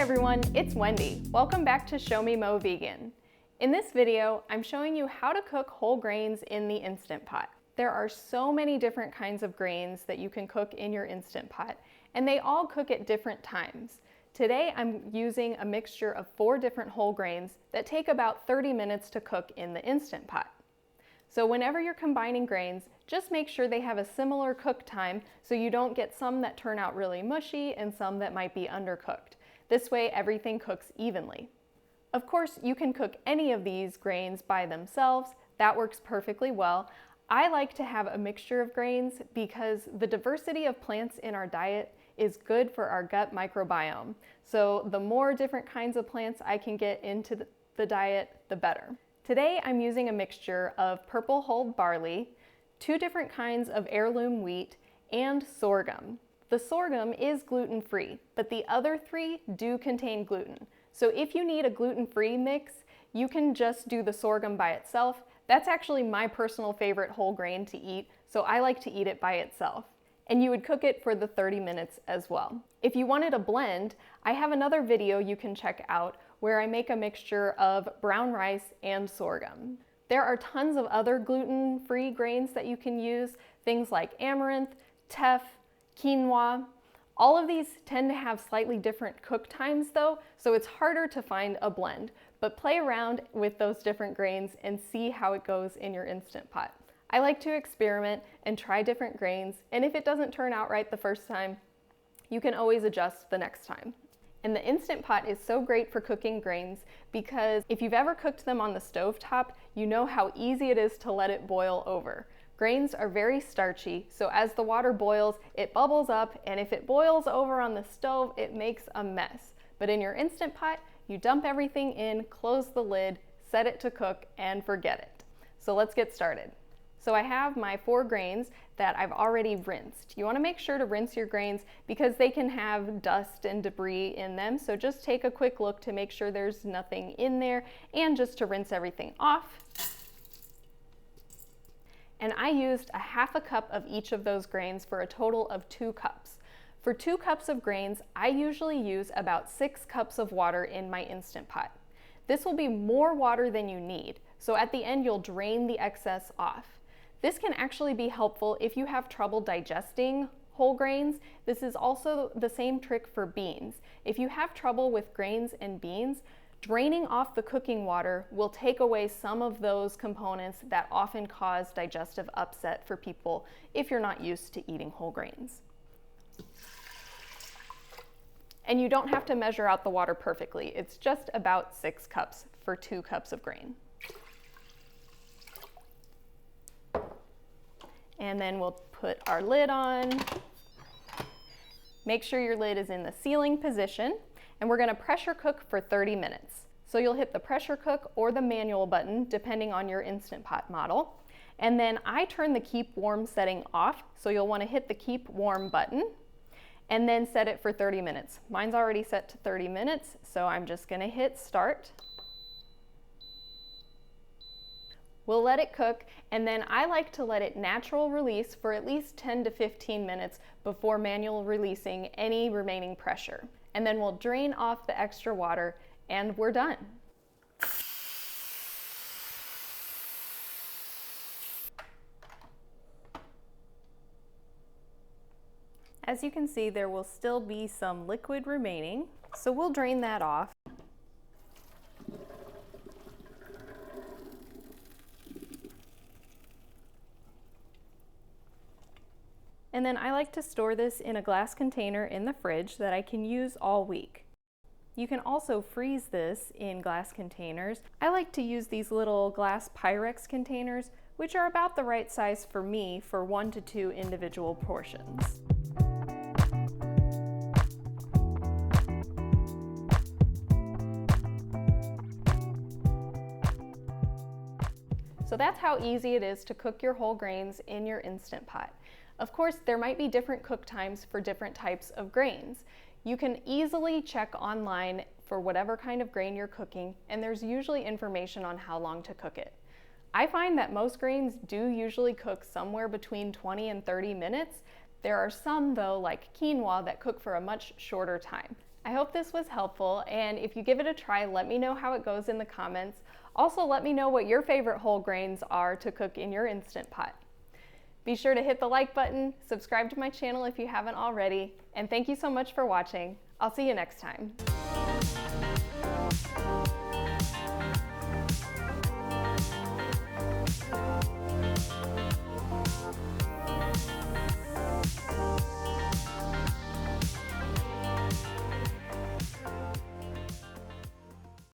everyone, it's Wendy. Welcome back to Show Me Mo Vegan. In this video, I'm showing you how to cook whole grains in the Instant Pot. There are so many different kinds of grains that you can cook in your Instant Pot, and they all cook at different times. Today, I'm using a mixture of 4 different whole grains that take about 30 minutes to cook in the Instant Pot. So whenever you're combining grains, just make sure they have a similar cook time so you don't get some that turn out really mushy and some that might be undercooked. This way everything cooks evenly. Of course, you can cook any of these grains by themselves. That works perfectly well. I like to have a mixture of grains because the diversity of plants in our diet is good for our gut microbiome. So the more different kinds of plants I can get into the diet, the better. Today I'm using a mixture of purple hulled barley, 2 different kinds of heirloom wheat, and sorghum. The sorghum is gluten-free, but the other 3 do contain gluten. So if you need a gluten-free mix, you can just do the sorghum by itself. That's actually my personal favorite whole grain to eat, so I like to eat it by itself. And you would cook it for the 30 minutes as well. If you wanted a blend, I have another video you can check out where I make a mixture of brown rice and sorghum. There are tons of other gluten-free grains that you can use, things like amaranth, teff, quinoa. All of these tend to have slightly different cook times though, so it's harder to find a blend. But play around with those different grains and see how it goes in your Instant Pot. I like to experiment and try different grains, and if it doesn't turn out right the first time, you can always adjust the next time. And the Instant Pot is so great for cooking grains because if you've ever cooked them on the stovetop, you know how easy it is to let it boil over. Grains are very starchy, so as the water boils, it bubbles up, and if it boils over on the stove, it makes a mess. But in your Instant Pot, you dump everything in, close the lid, set it to cook, and forget it. So let's get started. So I have my 4 grains that I've already rinsed. You want to make sure to rinse your grains because they can have dust and debris in them. So just take a quick look to make sure there's nothing in there and just to rinse everything off. And I used a half a cup of each of those grains for a total of 2 cups. For 2 cups of grains, I usually use about 6 cups of water in my Instant Pot. This will be more water than you need. So at the end, you'll drain the excess off. This can actually be helpful if you have trouble digesting whole grains. This is also the same trick for beans. If you have trouble with grains and beans, draining off the cooking water will take away some of those components that often cause digestive upset for people if you're not used to eating whole grains. And you don't have to measure out the water perfectly. It's just about 6 cups for 2 cups of grain. And then we'll put our lid on. Make sure your lid is in the sealing position, and we're gonna pressure cook for 30 minutes. So you'll hit the pressure cook or the manual button, depending on your Instant Pot model. And then I turn the keep warm setting off, so you'll wanna hit the keep warm button, and then set it for 30 minutes. Mine's already set to 30 minutes, so I'm just gonna hit start. We'll let it cook, and then I like to let it natural release for at least 10 to 15 minutes before manual releasing any remaining pressure. And then we'll drain off the extra water, and we're done. As you can see, there will still be some liquid remaining, so we'll drain that off. And then I like to store this in a glass container in the fridge that I can use all week. You can also freeze this in glass containers. I like to use these little glass Pyrex containers, which are about the right size for me for 1 to 2 individual portions. So that's how easy it is to cook your whole grains in your Instant Pot. Of course, there might be different cook times for different types of grains. You can easily check online for whatever kind of grain you're cooking, and there's usually information on how long to cook it. I find that most grains do usually cook somewhere between 20 and 30 minutes. There are some though, like quinoa, that cook for a much shorter time. I hope this was helpful, and if you give it a try, let me know how it goes in the comments. Also, let me know what your favorite whole grains are to cook in your Instant Pot. Be sure to hit the like button, subscribe to my channel if you haven't already, and thank you so much for watching. I'll see you next time.